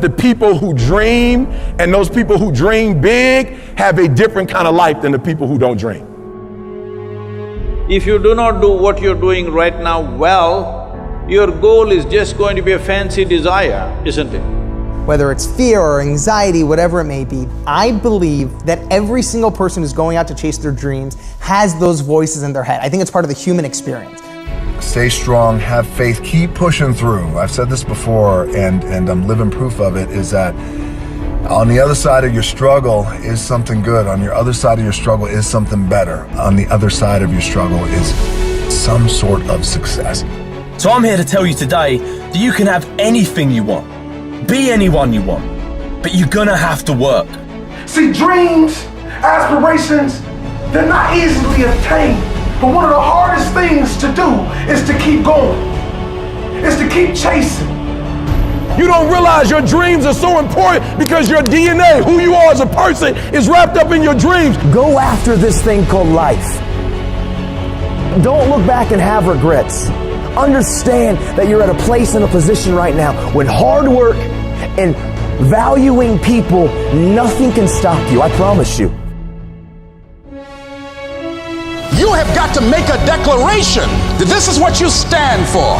The people who dream and those people who dream big have a different kind of life than the people who don't dream. If you do not do what you're doing right now well, your goal is just going to be a fancy desire, isn't it? Whether it's fear or anxiety, whatever it may be, I believe that every single person who's going out to chase their dreams has those voices in their head. I think it's part of the human experience. Stay strong, have faith, keep pushing through. I've said this before, and I'm living proof of it, is that on the other side of your struggle is something good. On your other side of your struggle is something better. On the other side of your struggle is some sort of success. So I'm here to tell you today that you can have anything you want, be anyone you want, but you're gonna have to work. See, dreams, aspirations, they're not easily obtained. But one of the hardest things to do is to keep going, is to keep chasing. You don't realize your dreams are so important because your DNA, who you are as a person, is wrapped up in your dreams. Go after this thing called life. Don't look back and have regrets. Understand that you're at a place and a position right now when hard work and valuing people, nothing can stop you, I promise you. You have got to make a declaration that this is what you stand for.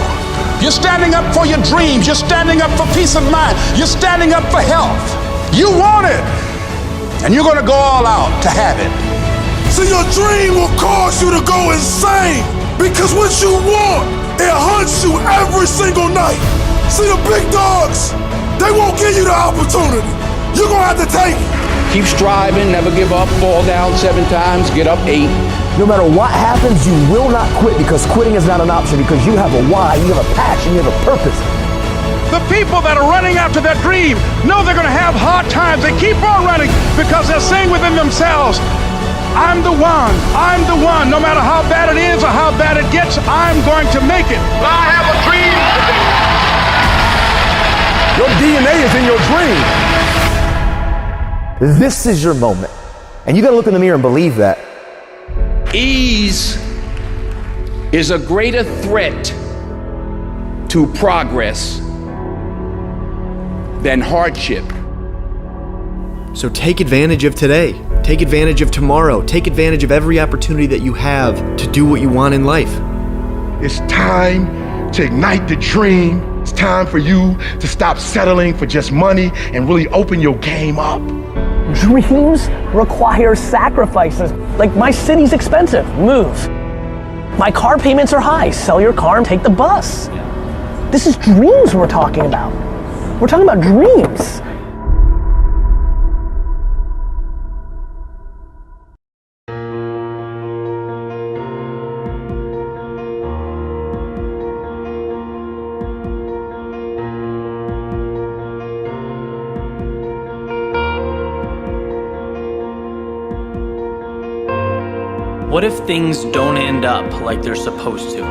You're standing up for your dreams. You're standing up for peace of mind. You're standing up for health. You want it, and you're going to go all out to have it. See, your dream will cause you to go insane because what you want, it hunts you every single night. See, the big dogs, they won't give you the opportunity. You're going to have to take it. Keep striving, never give up, fall down 7 times, get up 8. No matter what happens, you will not quit because quitting is not an option because you have a why, you have a passion, you have a purpose. The people that are running after their dream know they're going to have hard times. They keep on running because they're saying within themselves, I'm the one, no matter how bad it is or how bad it gets, I'm going to make it. I have a dream. Your DNA is in your dream. This is your moment. And you gotta look in the mirror and believe that. Ease is a greater threat to progress than hardship. So take advantage of today. Take advantage of tomorrow. Take advantage of every opportunity that you have to do what you want in life. It's time to ignite the dream. It's time for you to stop settling for just money and really open your game up. Dreams require sacrifices. Like, my city's expensive, move. My car payments are high, sell your car and take the bus. This is dreams we're talking about. We're talking about dreams. What if things don't end up like they're supposed to?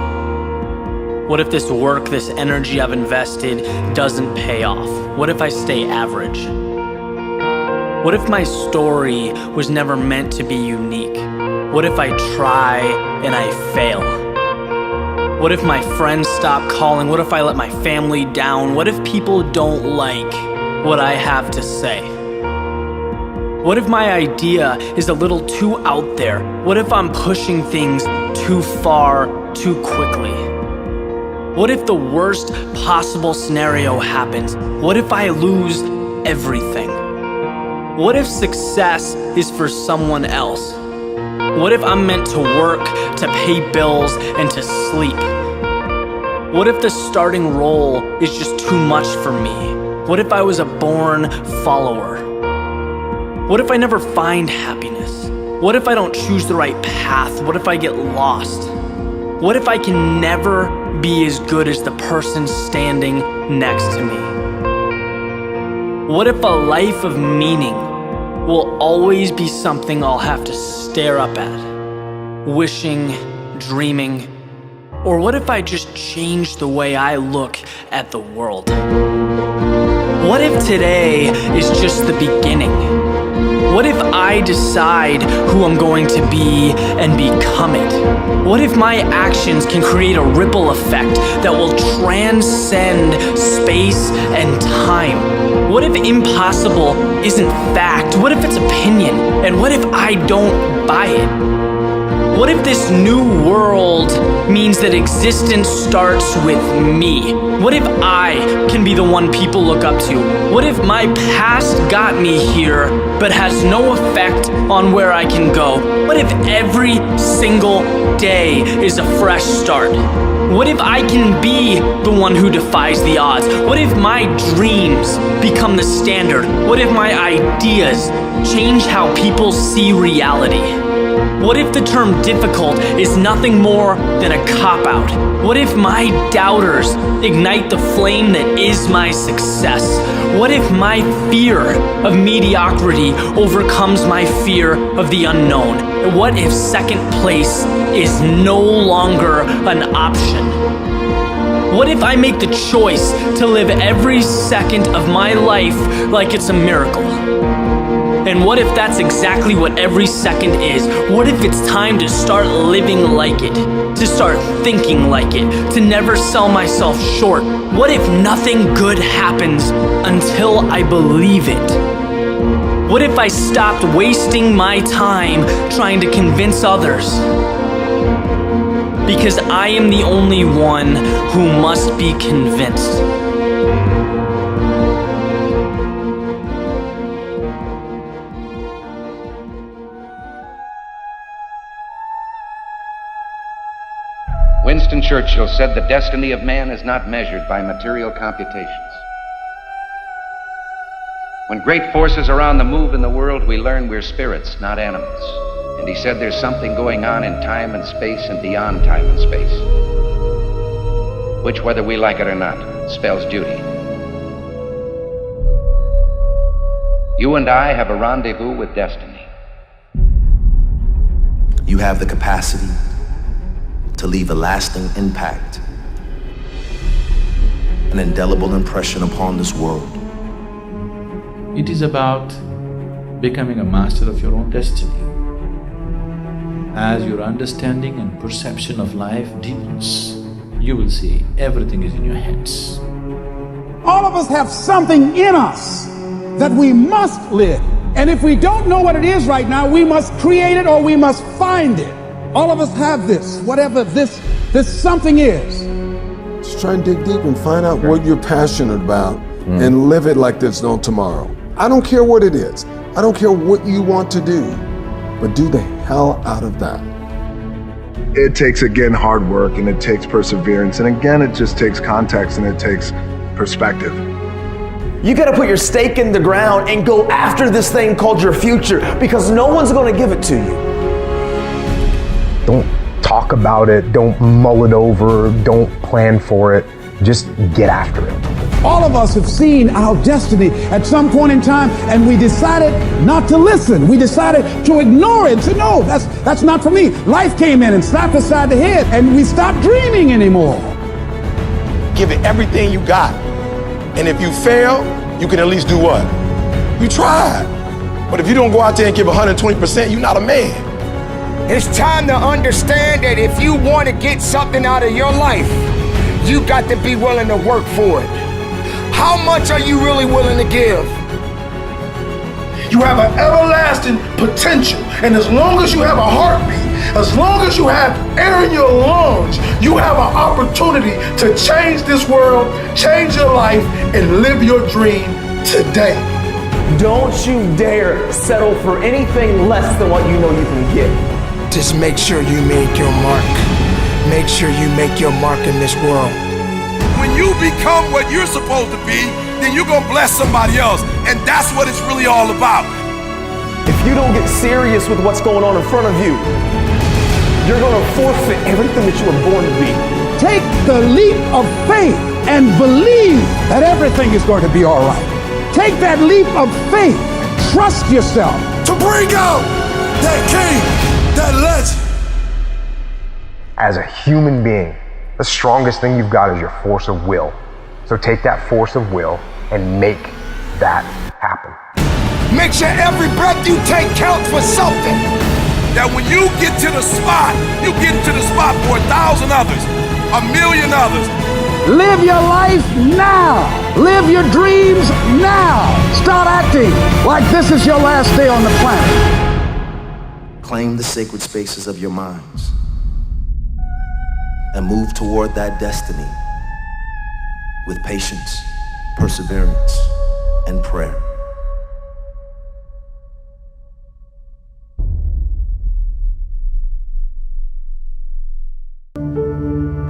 What if this work, this energy I've invested doesn't pay off? What if I stay average? What if my story was never meant to be unique? What if I try and I fail? What if my friends stop calling? What if I let my family down? What if people don't like what I have to say? What if my idea is a little too out there? What if I'm pushing things too far, too quickly? What if the worst possible scenario happens? What if I lose everything? What if success is for someone else? What if I'm meant to work, to pay bills, and to sleep? What if the starting role is just too much for me? What if I was a born follower? What if I never find happiness? What if I don't choose the right path? What if I get lost? What if I can never be as good as the person standing next to me? What if a life of meaning will always be something I'll have to stare up at, wishing, dreaming? Or what if I just change the way I look at the world? What if today is just the beginning? What if I decide who I'm going to be and become it? What if my actions can create a ripple effect that will transcend space and time? What if impossible isn't fact? What if it's opinion? And what if I don't buy it? What if this new world means that existence starts with me? What if I can be the one people look up to? What if my past got me here, but has no effect on where I can go? What if every single day is a fresh start? What if I can be the one who defies the odds? What if my dreams become the standard? What if my ideas change how people see reality? What if the term difficult is nothing more than a cop-out? What if my doubters ignite the flame that is my success? What if my fear of mediocrity overcomes my fear of the unknown? What if second place is no longer an option? What if I make the choice to live every second of my life like it's a miracle? And what if that's exactly what every second is? What if it's time to start living like it? To start thinking like it? To never sell myself short? What if nothing good happens until I believe it? What if I stopped wasting my time trying to convince others? Because I am the only one who must be convinced. Winston Churchill said the destiny of man is not measured by material computations. When great forces are on the move in the world, we learn we're spirits, not animals. And he said there's something going on in time and space and beyond time and space, which, whether we like it or not, spells duty. You and I have a rendezvous with destiny. You have the capacity to leave a lasting impact, an indelible impression upon this world. It is about becoming a master of your own destiny. As your understanding and perception of life deepens, you will see everything is in your hands. All of us have something in us that we must live. And if we don't know what it is right now, we must create it or we must find it. All of us have this, whatever this something is. Just try and dig deep and find out what you're passionate about and live it like there's no tomorrow. I don't care what it is. I don't care what you want to do, but do the hell out of that. It takes, again, hard work, and it takes perseverance, and again, it just takes context and it takes perspective. You gotta put your stake in the ground and go after this thing called your future, because no one's gonna give it to you. Don't talk about it, don't mull it over, don't plan for it, just get after it. All of us have seen our destiny at some point in time, and we decided not to listen. We decided to ignore it and say, no, that's not for me. Life came in and slapped us side the head, and we stopped dreaming anymore. Give it everything you got. And if you fail, you can at least do what? You tried. But if you don't go out there and give 120%, you're not a man. It's time to understand that if you want to get something out of your life, you got to be willing to work for it. How much are you really willing to give? You have an everlasting potential. And as long as you have a heartbeat, as long as you have air in your lungs, you have an opportunity to change this world, change your life, and live your dream today. Don't you dare settle for anything less than what you know you can get. Just make sure you make your mark. Make sure you make your mark in this world. When you become what you're supposed to be, then you're gonna bless somebody else. And that's what it's really all about. If you don't get serious with what's going on in front of you, you're gonna forfeit everything that you were born to be. Take the leap of faith and believe that everything is going to be all right. Take that leap of faith. Trust yourself. To bring out that king, that legend. As a human being, the strongest thing you've got is your force of will. So take that force of will and make that happen. Make sure every breath you take counts for something. That when you get to the spot, you get to the spot for 1,000 others, 1,000,000 others. Live your life now. Live your dreams now. Start acting like this is your last day on the planet. Claim the sacred spaces of your minds and move toward that destiny with patience, perseverance, and prayer.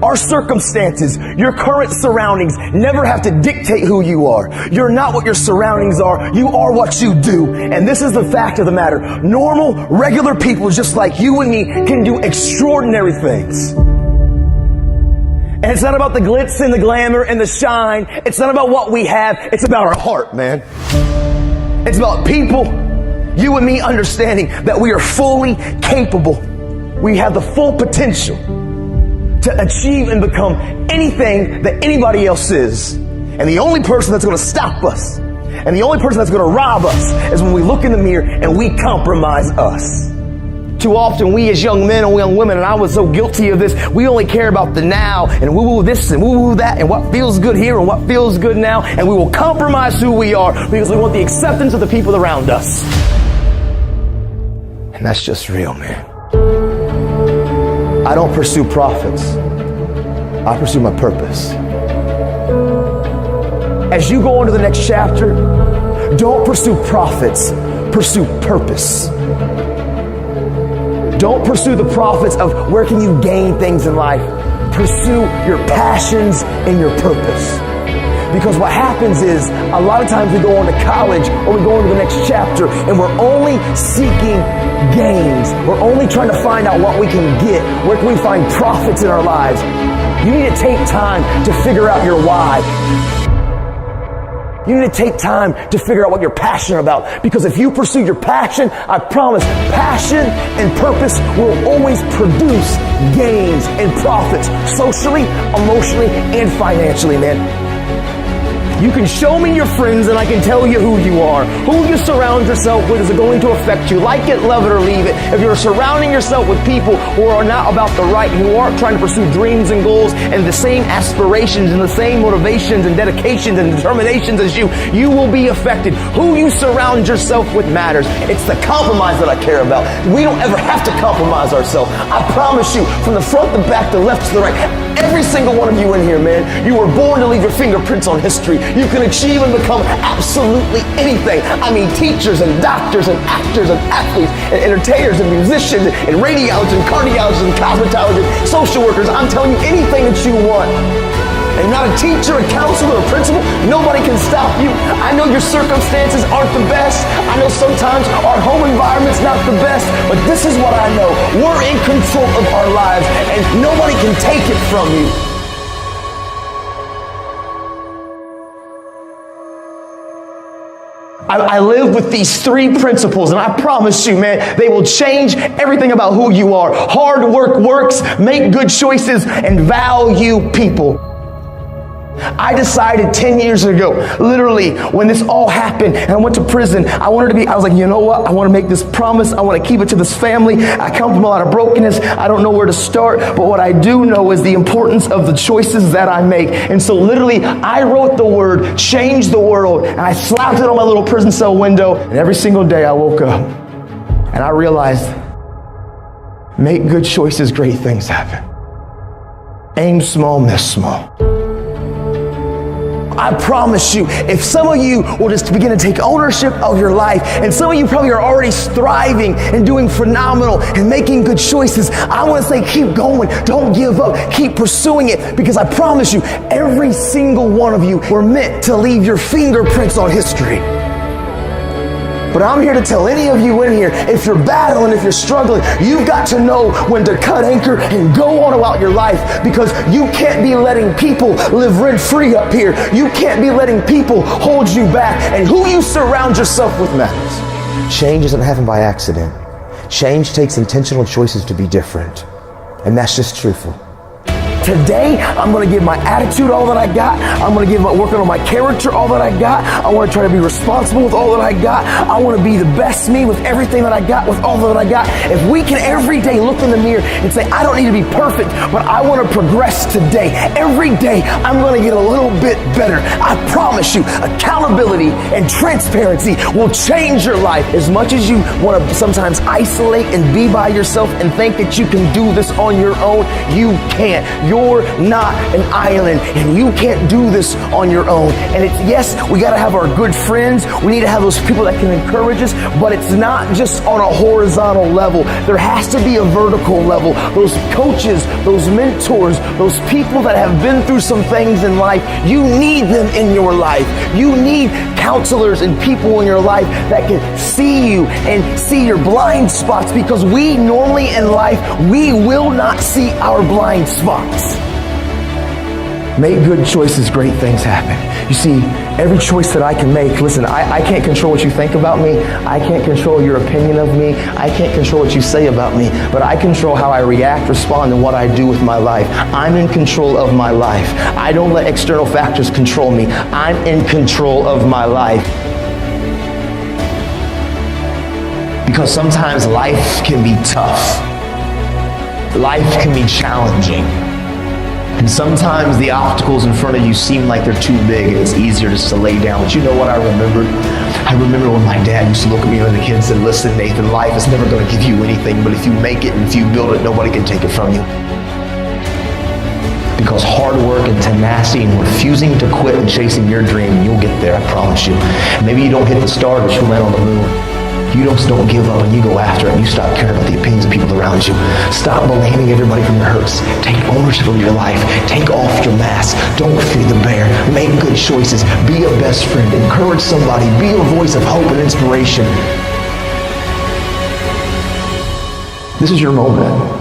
Our circumstances, your current surroundings never have to dictate who you are. You're not what your surroundings are. You are what you do. And this is the fact of the matter. Normal, regular people just like you and me can do extraordinary things. And it's not about the glitz and the glamour and the shine. It's not about what we have. It's about our heart, man. It's about people, you and me understanding that we are fully capable. We have the full potential to achieve and become anything that anybody else is. And the only person that's going to stop us and the only person that's going to rob us is when we look in the mirror and we compromise us. Too often we as young men and young women, and I was so guilty of this, we only care about the now and woo-woo this and woo-woo that and what feels good here and what feels good now, and we will compromise who we are because we want the acceptance of the people around us. And that's just real, man. I don't pursue profits. I pursue my purpose. As you go on to the next chapter, don't pursue profits, pursue purpose. Don't pursue the profits of where can you gain things in life. Pursue your passions and your purpose. Because what happens is, a lot of times we go on to college or we go on to the next chapter and we're only seeking gains. We're only trying to find out what we can get. Where can we find profits in our lives? You need to take time to figure out your why. You need to take time to figure out what you're passionate about. Because if you pursue your passion, I promise, passion and purpose will always produce gains and profits socially, emotionally, and financially, man. You can show me your friends and I can tell you who you are. Who you surround yourself with is going to affect you. Like it, love it, or leave it. If you're surrounding yourself with people who are not about the right, who aren't trying to pursue dreams and goals and the same aspirations and the same motivations and dedications and determinations as you, you will be affected. Who you surround yourself with matters. It's the compromise that I care about. We don't ever have to compromise ourselves. I promise you, from the front, the back, the left to the right, every single one of you in here, man, you were born to leave your fingerprints on history. You can achieve and become absolutely anything. I mean, teachers and doctors and actors and athletes and entertainers and musicians and radiologists and cardiologists and cosmetologists, social workers. I'm telling you, anything that you want. And not a teacher, a counselor, a principal, nobody can stop you. I know your circumstances aren't the best. I know sometimes our home environment's not the best, but this is what I know. We're in control of our lives and nobody can take it from you. I live with these three principles, and I promise you, man, they will change everything about who you are. Hard work works, make good choices, and value people. I decided 10 years ago, literally, when this all happened and I went to prison, I was like, you know what? I want to make this promise. I want to keep it to this family. I come from a lot of brokenness. I don't know where to start, but what I do know is the importance of the choices that I make. And so literally, I wrote the word, change the world, and I slapped it on my little prison cell window. And every single day I woke up and I realized, make good choices, great things happen. Aim small, miss small. I promise you, if some of you will just begin to take ownership of your life, and some of you probably are already thriving and doing phenomenal and making good choices, I want to say keep going. Don't give up. Keep pursuing it, because I promise you, every single one of you were meant to leave your fingerprints on history. But I'm here to tell any of you in here, if you're battling, if you're struggling, you've got to know when to cut anchor and go on about your life, because you can't be letting people live rent-free up here. You can't be letting people hold you back. And who you surround yourself with matters. Change doesn't happen by accident. Change takes intentional choices to be different. And that's just truthful. today I'm going to give my attitude all that I got. I'm going to working on my character all that I got. I want to try to be responsible with all that I got. I want to be the best me with everything that I got, with all that I got. If we can every day look in the mirror and say, I don't need to be perfect, but I want to progress today. Every day I'm going to get a little bit better. I promise you, accountability and transparency will change your life. As much as you want to sometimes isolate and be by yourself and think that you can do this on your own, you can't. You're not an island, and you can't do this on your own. And it's, yes, we got to have our good friends. We need to have those people that can encourage us, but it's not just on a horizontal level. There has to be a vertical level. Those coaches, those mentors, those people that have been through some things in life, you need them in your life. You need counselors and people in your life that can see you and see your blind spots, because we normally in life, we will not see our blind spots. Make good choices, great things happen. You see, every choice that I can make, listen, I can't control what you think about me. I can't control your opinion of me. I can't control what you say about me, but I control how I react, respond, and what I do with my life. I'm in control of my life. I don't let external factors control me. I'm in control of my life. Because sometimes life can be tough. Life can be challenging. And sometimes the obstacles in front of you seem like they're too big and it's easier just to lay down. But you know what I remembered? I remember when my dad used to look at me as a kid and said, listen, Nathan, life is never going to give you anything, but if you make it and if you build it, nobody can take it from you. Because hard work and tenacity and refusing to quit and chasing your dream, you'll get there, I promise you. Maybe you don't hit the star, but you'll land on the moon. You just don't give up and you go after it, and you stop caring about the opinions of people around you. Stop blaming everybody from your hurts. Take ownership of your life. Take off your mask. Don't fear the bear. Make good choices. Be a best friend. Encourage somebody. Be a voice of hope and inspiration. This is your moment.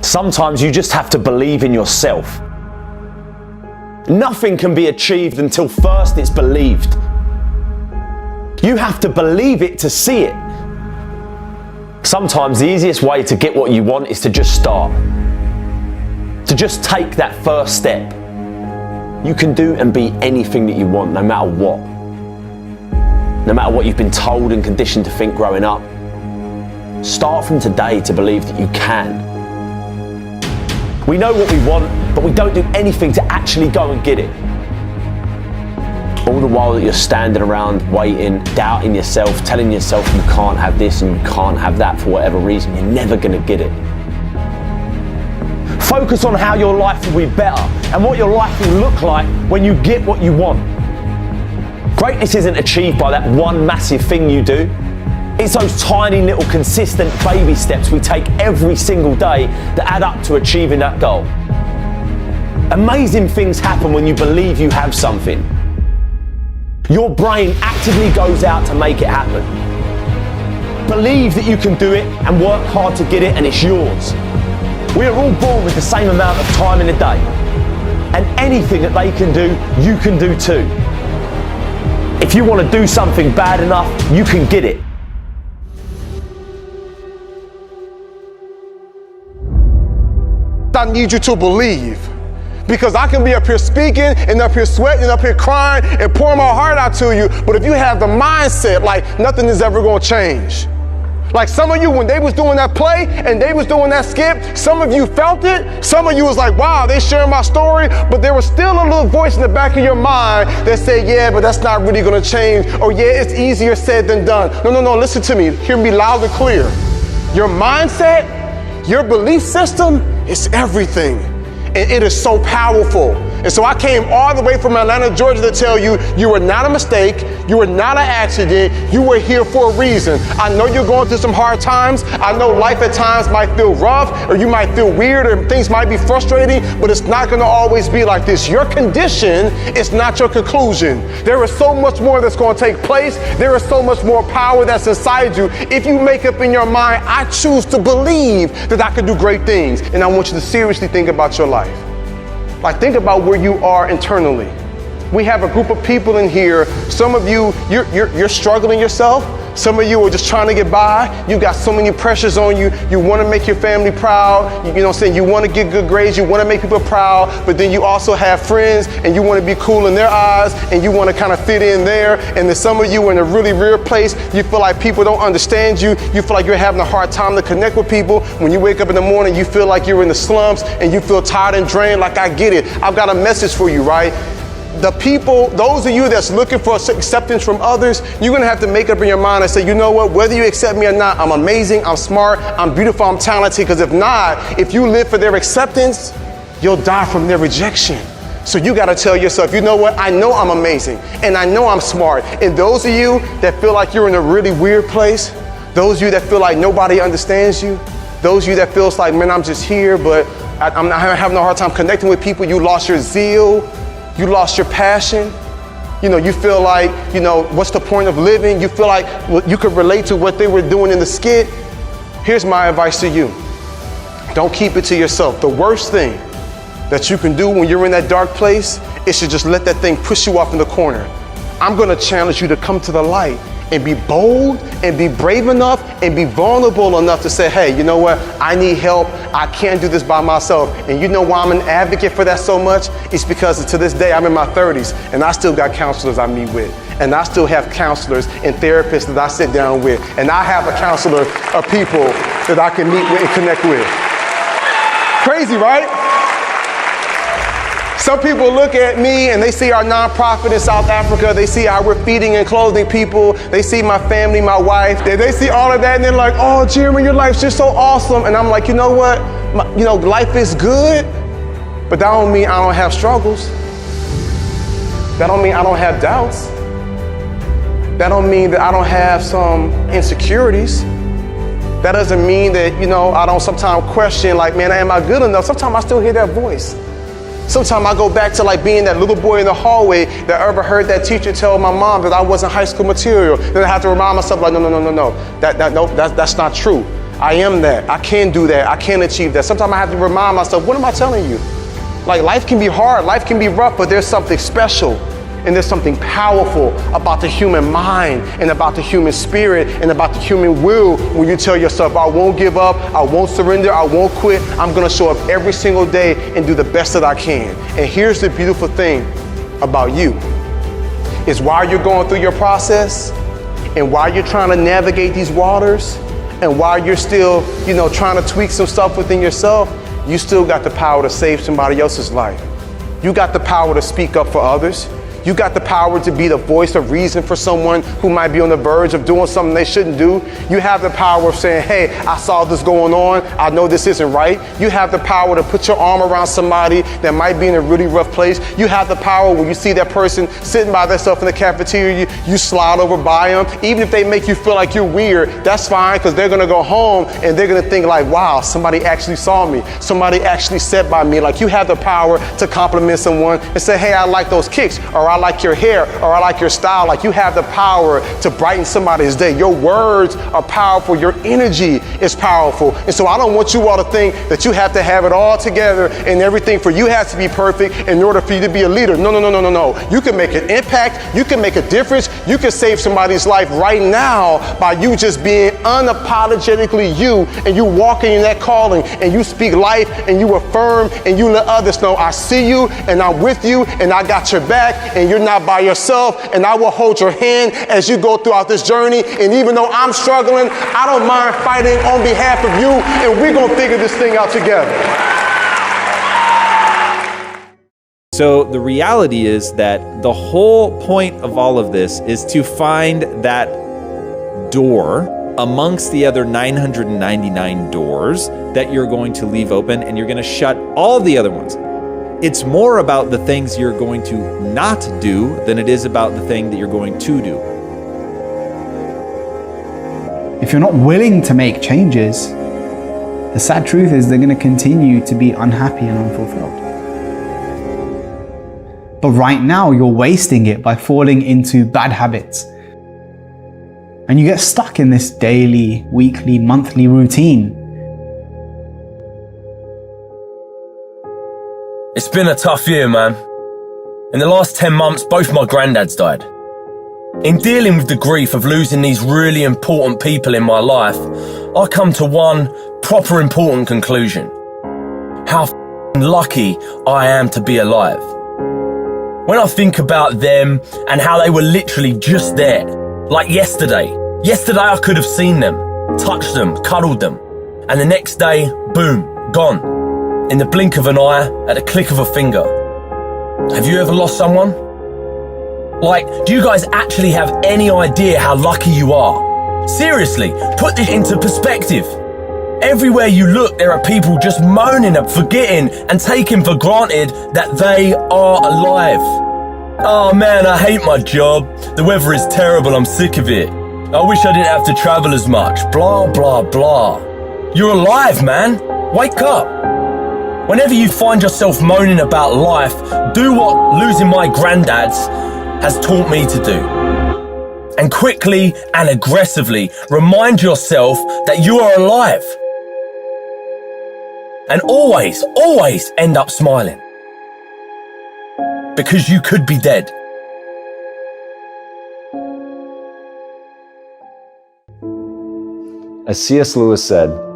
Sometimes you just have to believe in yourself. Nothing can be achieved until first it's believed. You have to believe it to see it. Sometimes the easiest way to get what you want is to just start. To just take that first step. You can do and be anything that you want, no matter what. No matter what you've been told and conditioned to think growing up. Start from today to believe that you can. We know what we want, but we don't do anything to actually go and get it. All the while that you're standing around waiting, doubting yourself, telling yourself you can't have this and you can't have that for whatever reason, you're never going to get it. Focus on how your life will be better and what your life will look like when you get what you want. Greatness isn't achieved by that one massive thing you do. It's those tiny little consistent baby steps we take every single day that add up to achieving that goal. Amazing things happen when you believe you have something. Your brain actively goes out to make it happen. Believe that you can do it and work hard to get it, and it's yours. We are all born with the same amount of time in a day. And anything that they can do, you can do too. If you want to do something bad enough, you can get it. I need you to believe, because I can be up here speaking and up here sweating and up here crying and pouring my heart out to you, but if you have the mindset like nothing is ever going to change. Like some of you, when they was doing that play and they was doing that skip, some of you felt it. Some of you was like, wow, they sharing my story, but there was still a little voice in the back of your mind that said, yeah, but that's not really going to change. Or yeah, it's easier said than done. No, listen to me. Hear me loud and clear. Your mindset, your belief system is everything, and it is so powerful. And so I came all the way from Atlanta, Georgia to tell you, you were not a mistake, you were not an accident, you were here for a reason. I know you're going through some hard times. I know life at times might feel rough, or you might feel weird, or things might be frustrating, but it's not gonna always be like this. Your condition is not your conclusion. There is so much more that's gonna take place. There is so much more power that's inside you. If you make up in your mind, I choose to believe that I can do great things, and I want you to seriously think about your life. Like, think about where you are internally. We have a group of people in here. Some of you, you're struggling yourself. Some of you are just trying to get by. You got so many pressures on you. You want to make your family proud. You know what I'm saying? You want to get good grades. You want to make people proud. But then you also have friends and you want to be cool in their eyes and you want to kind of fit in there. And then some of you are in a really weird place. You feel like people don't understand you. You feel like you're having a hard time to connect with people. When you wake up in the morning, you feel like you're in the slumps and you feel tired and drained. Like, I get it. I've got a message for you, right? The people, those of you that's looking for acceptance from others, you're gonna have to make up in your mind and say, you know what, whether you accept me or not, I'm amazing, I'm smart, I'm beautiful, I'm talented, because if not, if you live for their acceptance, you'll die from their rejection. So you gotta tell yourself, you know what, I know I'm amazing, and I know I'm smart. And those of you that feel like you're in a really weird place, those of you that feel like nobody understands you, those of you that feels like, man, I'm just here, but I'm having a hard time connecting with people, you lost your zeal, you lost your passion. You know, you feel like, you know, what's the point of living? You feel like you could relate to what they were doing in the skit. Here's my advice to you. Don't keep it to yourself. The worst thing that you can do when you're in that dark place is to just let that thing push you off in the corner. I'm gonna challenge you to come to the light and be bold and be brave enough and be vulnerable enough to say, hey, you know what? I need help. I can't do this by myself. And you know why I'm an advocate for that so much? It's because to this day, I'm in my 30s and I still got counselors I meet with. And I still have counselors and therapists that I sit down with. And I have a counselor of people that I can meet with and connect with. Crazy, right? Some people look at me and they see our nonprofit in South Africa. They see how we're feeding and clothing people. They see my family, my wife. They see all of that and they're like, oh, Jeremy, your life's just so awesome. And I'm like, you know what? Life is good, but that don't mean I don't have struggles. That don't mean I don't have doubts. That don't mean that I don't have some insecurities. That doesn't mean that, I don't sometimes question like, man, am I good enough? Sometimes I still hear that voice. Sometimes I go back to like being that little boy in the hallway that ever heard that teacher tell my mom that I wasn't high school material. Then I have to remind myself like, no. That's not true. I am that. I can do that. I can achieve that. Sometimes I have to remind myself, what am I telling you? Like life can be hard, life can be rough, but there's something special and there's something powerful about the human mind and about the human spirit and about the human will when you tell yourself, I won't give up, I won't surrender, I won't quit. I'm gonna show up every single day and do the best that I can. And here's the beautiful thing about you, is while you're going through your process and while you're trying to navigate these waters and while you're still, trying to tweak some stuff within yourself, you still got the power to save somebody else's life. You got the power to speak up for others. You got the power to be the voice of reason for someone who might be on the verge of doing something they shouldn't do. You have the power of saying, hey, I saw this going on. I know this isn't right. You have the power to put your arm around somebody that might be in a really rough place. You have the power when you see that person sitting by themselves in the cafeteria, you slide over by them. Even if they make you feel like you're weird, that's fine, because they're gonna go home and they're gonna think like, wow, somebody actually saw me. Somebody actually sat by me. Like you have the power to compliment someone and say, hey, I like those kicks, or I like your hair, or I like your style. Like you have the power to brighten somebody's day. Your words are powerful. Your energy is powerful. And so I don't want you all to think that you have to have it all together and everything for you has to be perfect in order for you to be a leader. No. You can make an impact. You can make a difference. You can save somebody's life right now by you just being unapologetically you, and you walking in that calling and you speak life and you affirm and you let others know I see you and I'm with you and I got your back and you're not by yourself, and I will hold your hand as you go throughout this journey. And even though I'm struggling, I don't mind fighting on behalf of you, and we're gonna figure this thing out together. So the reality is that the whole point of all of this is to find that door amongst the other 999 doors that you're going to leave open, and you're going to shut all the other ones. It's more about the things you're going to not do than it is about the thing that you're going to do. If you're not willing to make changes, the sad truth is they're going to continue to be unhappy and unfulfilled. But right now, you're wasting it by falling into bad habits. And you get stuck in this daily, weekly, monthly routine. It's been a tough year, man. In the last 10 months, both my granddads died. In dealing with the grief of losing these really important people in my life, I come to one proper important conclusion. How lucky I am to be alive. When I think about them and how they were literally just there, like yesterday. Yesterday I could have seen them, touched them, cuddled them, and the next day, boom, gone. In the blink of an eye, at the click of a finger. Have you ever lost someone? Like, do you guys actually have any idea how lucky you are? Seriously, put this into perspective. Everywhere you look, there are people just moaning and forgetting and taking for granted that they are alive. Oh man, I hate my job. The weather is terrible, I'm sick of it. I wish I didn't have to travel as much. Blah, blah, blah. You're alive, man. Wake up. Whenever you find yourself moaning about life, do what losing my granddads has taught me to do. And quickly and aggressively remind yourself that you are alive. And always, always end up smiling. Because you could be dead. As C.S. Lewis said,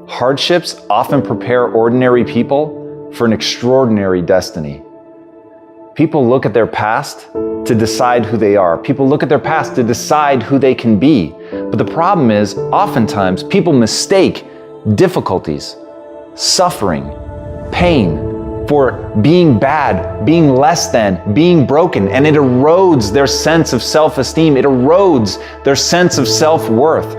hardships often prepare ordinary people for an extraordinary destiny. People look at their past to decide who they are. People look at their past to decide who they can be. But the problem is, oftentimes, people mistake difficulties, suffering, pain for being bad, being less than, being broken, and it erodes their sense of self-esteem. It erodes their sense of self-worth.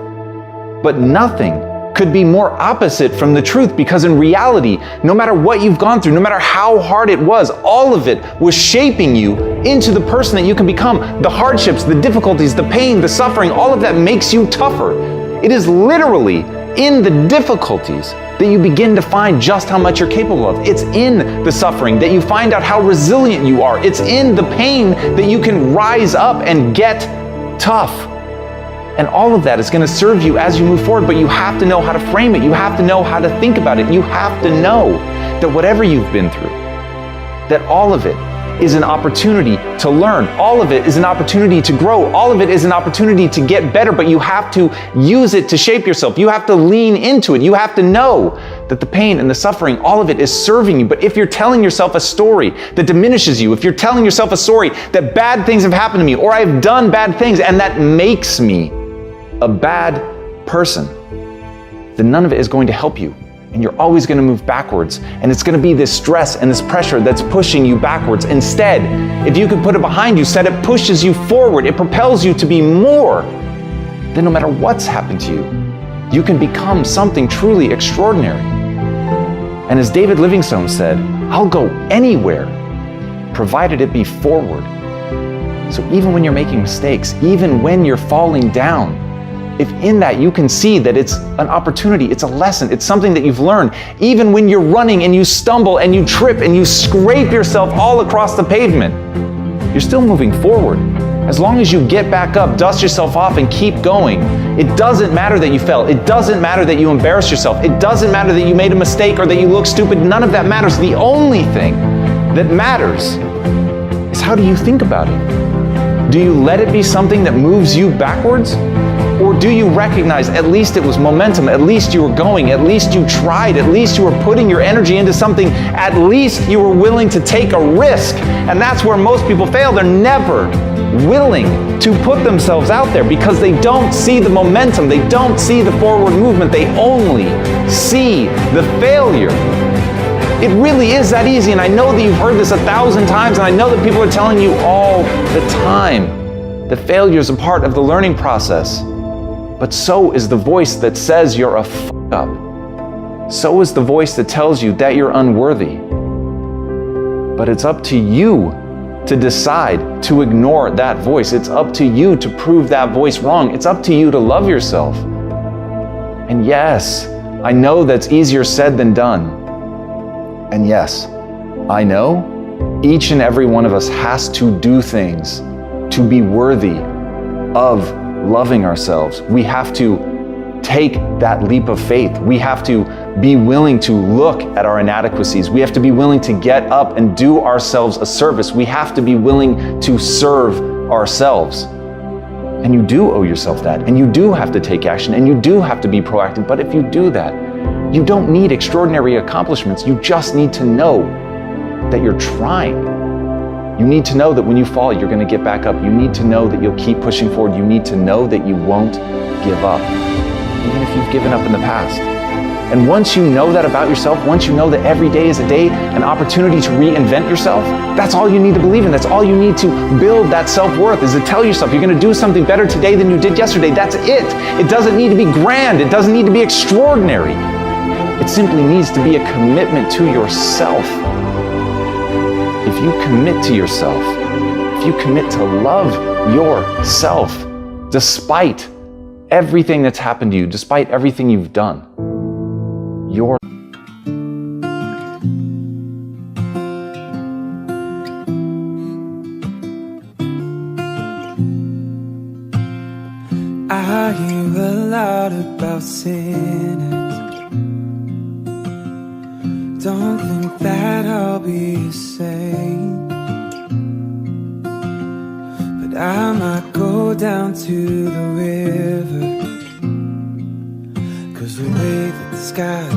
But nothing could be more opposite from the truth, because in reality, no matter what you've gone through, no matter how hard it was, all of it was shaping you into the person that you can become. The hardships, the difficulties, the pain, the suffering, all of that makes you tougher. It is literally in the difficulties that you begin to find just how much you're capable of. It's in the suffering that you find out how resilient you are. It's in the pain that you can rise up and get tough. And all of that is going to serve you as you move forward, but you have to know how to frame it. You have to know how to think about it. You have to know that whatever you've been through, that all of it is an opportunity to learn. All of it is an opportunity to grow. All of it is an opportunity to get better, but you have to use it to shape yourself. You have to lean into it. You have to know that the pain and the suffering, all of it is serving you. But if you're telling yourself a story that diminishes you, if you're telling yourself a story that bad things have happened to me, or I've done bad things and that makes me a bad person, then none of it is going to help you. And you're always going to move backwards. And it's going to be this stress and this pressure that's pushing you backwards. Instead, if you can put it behind you, said it pushes you forward, it propels you to be more, then no matter what's happened to you, you can become something truly extraordinary. And as David Livingstone said, I'll go anywhere, provided it be forward. So even when you're making mistakes, even when you're falling down, if in that you can see that it's an opportunity, it's a lesson, it's something that you've learned, even when you're running and you stumble and you trip and you scrape yourself all across the pavement, you're still moving forward. As long as you get back up, dust yourself off and keep going. It doesn't matter that you fell. It doesn't matter that you embarrassed yourself. It doesn't matter that you made a mistake or that you look stupid. None of that matters. The only thing that matters is how do you think about it? Do you let it be something that moves you backwards? Or do you recognize at least it was momentum, at least you were going, at least you tried, at least you were putting your energy into something, at least you were willing to take a risk? And that's where most people fail. They're never willing to put themselves out there because they don't see the momentum, they don't see the forward movement, they only see the failure. It really is that easy, and I know that you've heard this 1,000 times, and I know that people are telling you all the time that failure is a part of the learning process. But so is the voice that says you're a up. So is the voice that tells you that you're unworthy. But it's up to you to decide to ignore that voice. It's up to you to prove that voice wrong. It's up to you to love yourself. And yes, I know that's easier said than done. And yes, I know each and every one of us has to do things to be worthy of loving ourselves. We have to take that leap of faith. We have to be willing to look at our inadequacies. We have to be willing to get up and do ourselves a service. We have to be willing to serve ourselves. And you do owe yourself that, and you do have to take action, and you do have to be proactive. But if you do that, you don't need extraordinary accomplishments. You just need to know that you're trying. You need to know that when you fall, you're going to get back up. You need to know that you'll keep pushing forward. You need to know that you won't give up, even if you've given up in the past. And once you know that about yourself, once you know that every day is a day, an opportunity to reinvent yourself, that's all you need to believe in. That's all you need to build that self-worth, is to tell yourself you're going to do something better today than you did yesterday. That's it. It doesn't need to be grand. It doesn't need to be extraordinary. It simply needs to be a commitment to yourself. If you commit to yourself, if you commit to love yourself, despite everything that's happened to you, despite everything you've done, you're I hear a lot about sinners. Don't think that I'll be the same, but I might go down to the river, 'cause the way that the sky